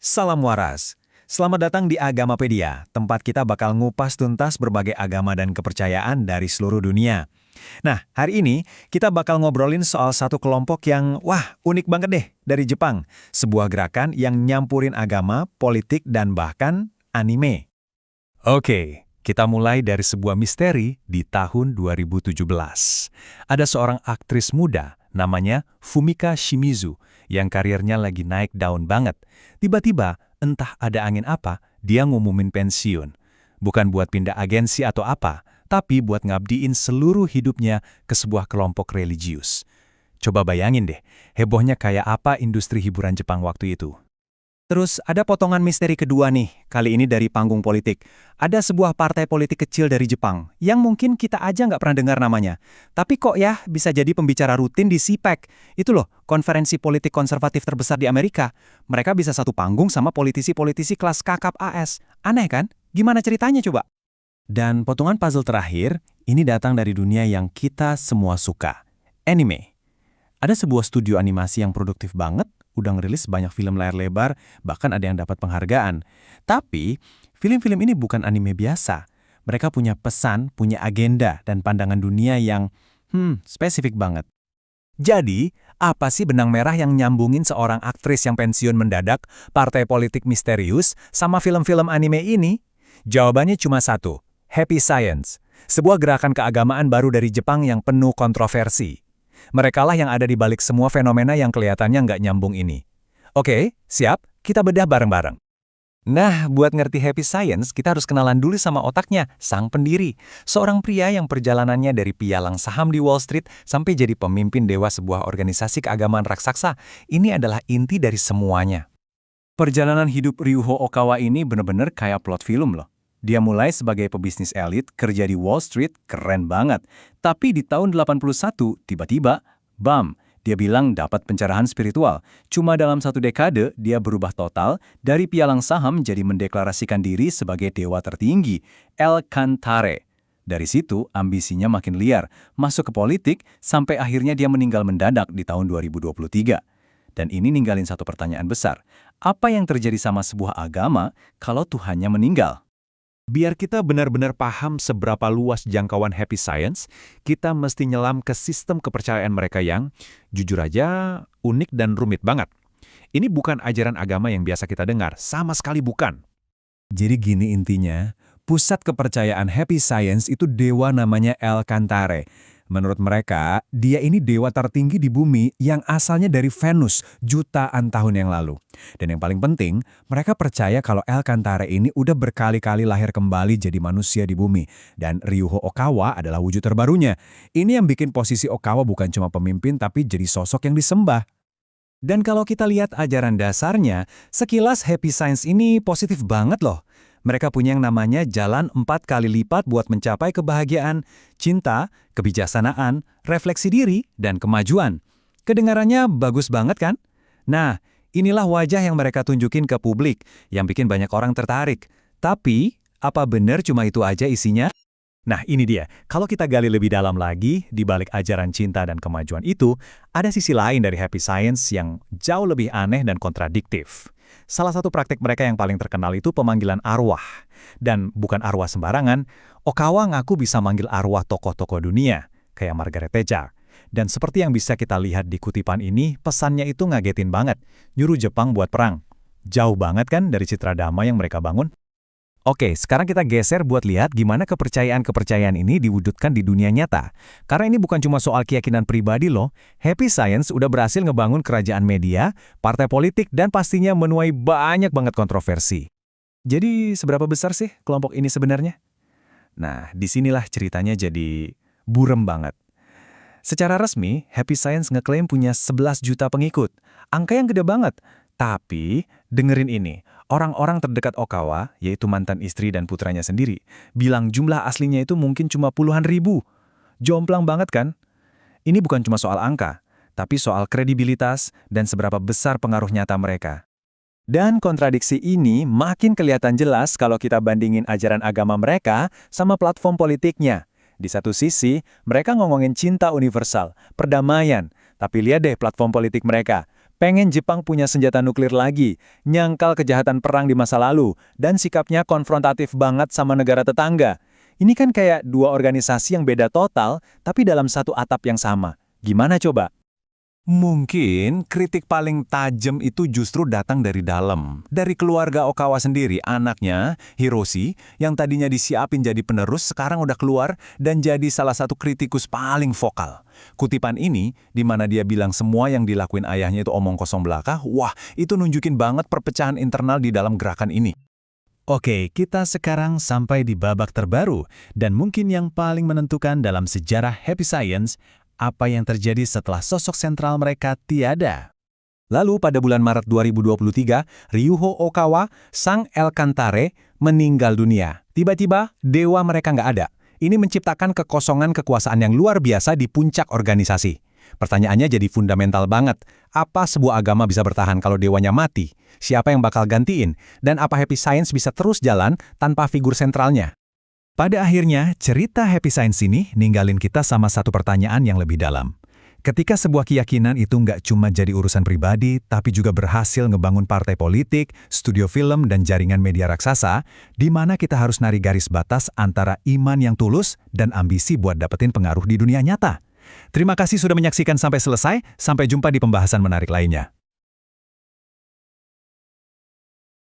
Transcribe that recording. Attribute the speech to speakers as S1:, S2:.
S1: Salam waras. Selamat datang di Agamapedia, tempat kita bakal ngupas tuntas berbagai agama dan kepercayaan dari seluruh dunia. Nah, hari ini kita bakal ngobrolin soal satu kelompok yang, unik banget deh, dari Jepang. Sebuah gerakan yang nyampurin agama, politik, dan bahkan anime. Oke, kita mulai dari sebuah misteri di tahun 2017. Ada seorang aktris muda, namanya Fumika Shimizu, yang karirnya lagi naik daun banget. Tiba-tiba, entah ada angin apa, dia ngumumin pensiun. Bukan buat pindah agensi atau apa, tapi buat ngabdiin seluruh hidupnya ke sebuah kelompok religius. Coba bayangin deh, hebohnya kayak apa industri hiburan Jepang waktu itu. Terus ada potongan misteri kedua nih, kali ini dari panggung politik. Ada sebuah partai politik kecil dari Jepang, yang mungkin kita aja nggak pernah dengar namanya. Tapi kok ya bisa jadi pembicara rutin di CPAC. Itu loh, konferensi politik konservatif terbesar di Amerika. Mereka bisa satu panggung sama politisi-politisi kelas kakap AS. Aneh kan? Gimana ceritanya coba? Dan potongan puzzle terakhir, ini datang dari dunia yang kita semua suka. Anime. Ada sebuah studio animasi yang produktif banget, udah ngerilis banyak film layar lebar, bahkan ada yang dapat penghargaan. Tapi, film-film ini bukan anime biasa. Mereka punya pesan, punya agenda, dan pandangan dunia yang, spesifik banget. Jadi, apa sih benang merah yang nyambungin seorang aktris yang pensiun mendadak, partai politik misterius, sama film-film anime ini? Jawabannya cuma satu, Happy Science. Sebuah gerakan keagamaan baru dari Jepang yang penuh kontroversi. Merekalah yang ada di balik semua fenomena yang kelihatannya nggak nyambung ini. Oke, siap? Kita bedah bareng-bareng. Nah, buat ngerti Happy Science, kita harus kenalan dulu sama otaknya, sang pendiri. Seorang pria yang perjalanannya dari pialang saham di Wall Street sampai jadi pemimpin dewa sebuah organisasi keagamaan raksasa. Ini adalah inti dari semuanya. Perjalanan hidup Ryuho Okawa ini bener-bener kayak plot film loh. Dia mulai sebagai pebisnis elit, kerja di Wall Street, keren banget. Tapi di tahun 81, tiba-tiba, dia bilang dapat pencerahan spiritual. Cuma dalam satu dekade, dia berubah total dari pialang saham jadi mendeklarasikan diri sebagai dewa tertinggi, El Cantare. Dari situ, ambisinya makin liar, masuk ke politik, sampai akhirnya dia meninggal mendadak di tahun 2023. Dan ini ninggalin satu pertanyaan besar. Apa yang terjadi sama sebuah agama kalau Tuhannya meninggal? Biar kita benar-benar paham seberapa luas jangkauan Happy Science, kita mesti nyelam ke sistem kepercayaan mereka yang, jujur aja, unik dan rumit banget. Ini bukan ajaran agama yang biasa kita dengar, sama sekali bukan. Jadi gini intinya, pusat kepercayaan Happy Science itu dewa namanya El Cantare. Menurut mereka, dia ini dewa tertinggi di bumi yang asalnya dari Venus jutaan tahun yang lalu. Dan yang paling penting, mereka percaya kalau El Cantare ini udah berkali-kali lahir kembali jadi manusia di bumi. Dan Ryuho Okawa adalah wujud terbarunya. Ini yang bikin posisi Okawa bukan cuma pemimpin tapi jadi sosok yang disembah. Dan kalau kita lihat ajaran dasarnya, sekilas Happy Science ini positif banget loh. Mereka punya yang namanya jalan 4 kali lipat buat mencapai kebahagiaan, cinta, kebijaksanaan, refleksi diri, dan kemajuan. Kedengarannya bagus banget kan? Nah, inilah wajah yang mereka tunjukin ke publik, yang bikin banyak orang tertarik. Tapi, apa benar cuma itu aja isinya? Nah, ini dia. Kalau kita gali lebih dalam lagi, di balik ajaran cinta dan kemajuan itu, ada sisi lain dari Happy Science yang jauh lebih aneh dan kontradiktif. Salah satu praktik mereka yang paling terkenal itu pemanggilan arwah. Dan bukan arwah sembarangan, Okawa ngaku bisa manggil arwah tokoh-tokoh dunia, kayak Margaret Thatcher. Dan seperti yang bisa kita lihat di kutipan ini, pesannya itu ngagetin banget, nyuruh Jepang buat perang. Jauh banget kan dari citra damai yang mereka bangun? Oke, sekarang kita geser buat lihat gimana kepercayaan-kepercayaan ini diwujudkan di dunia nyata. Karena ini bukan cuma soal keyakinan pribadi loh, Happy Science udah berhasil ngebangun kerajaan media, partai politik, dan pastinya menuai banyak banget kontroversi. Jadi, seberapa besar sih kelompok ini sebenarnya? Nah, disinilah ceritanya jadi burem banget. Secara resmi, Happy Science ngeklaim punya 11 juta pengikut. Angka yang gede banget. Tapi, dengerin ini, orang-orang terdekat Okawa, yaitu mantan istri dan putranya sendiri, bilang jumlah aslinya itu mungkin cuma puluhan ribu. Jomplang banget kan? Ini bukan cuma soal angka, tapi soal kredibilitas dan seberapa besar pengaruh nyata mereka. Dan kontradiksi ini makin kelihatan jelas kalau kita bandingin ajaran agama mereka sama platform politiknya. Di satu sisi, mereka ngomongin cinta universal, perdamaian, tapi lihat deh platform politik mereka. Pengen Jepang punya senjata nuklir lagi, nyangkal kejahatan perang di masa lalu, dan sikapnya konfrontatif banget sama negara tetangga. Ini kan kayak dua organisasi yang beda total, tapi dalam satu atap yang sama. Gimana coba? Mungkin kritik paling tajam itu justru datang dari dalam. Dari keluarga Okawa sendiri, anaknya, Hiroshi, yang tadinya disiapin jadi penerus, sekarang udah keluar dan jadi salah satu kritikus paling vokal. Kutipan ini, di mana dia bilang semua yang dilakuin ayahnya itu omong kosong belaka, wah, itu nunjukin banget perpecahan internal di dalam gerakan ini.
S2: Oke, kita sekarang sampai di babak terbaru, dan mungkin yang paling menentukan dalam sejarah Happy Science, apa yang terjadi setelah sosok sentral mereka tiada.
S1: Lalu pada bulan Maret 2023, Ryuho Okawa, sang Elkantare, meninggal dunia. Tiba-tiba, dewa mereka nggak ada. Ini menciptakan kekosongan kekuasaan yang luar biasa di puncak organisasi. Pertanyaannya jadi fundamental banget. Apa sebuah agama bisa bertahan kalau dewanya mati? Siapa yang bakal gantiin? Dan apa Happy Science bisa terus jalan tanpa figur sentralnya?
S2: Pada akhirnya, cerita Happy Science ini ninggalin kita sama satu pertanyaan yang lebih dalam. Ketika sebuah keyakinan itu nggak cuma jadi urusan pribadi, tapi juga berhasil ngebangun partai politik, studio film, dan jaringan media raksasa, di mana kita harus nari garis batas antara iman yang tulus dan ambisi buat dapetin pengaruh di dunia nyata. Terima kasih sudah menyaksikan sampai selesai, sampai jumpa di pembahasan menarik lainnya.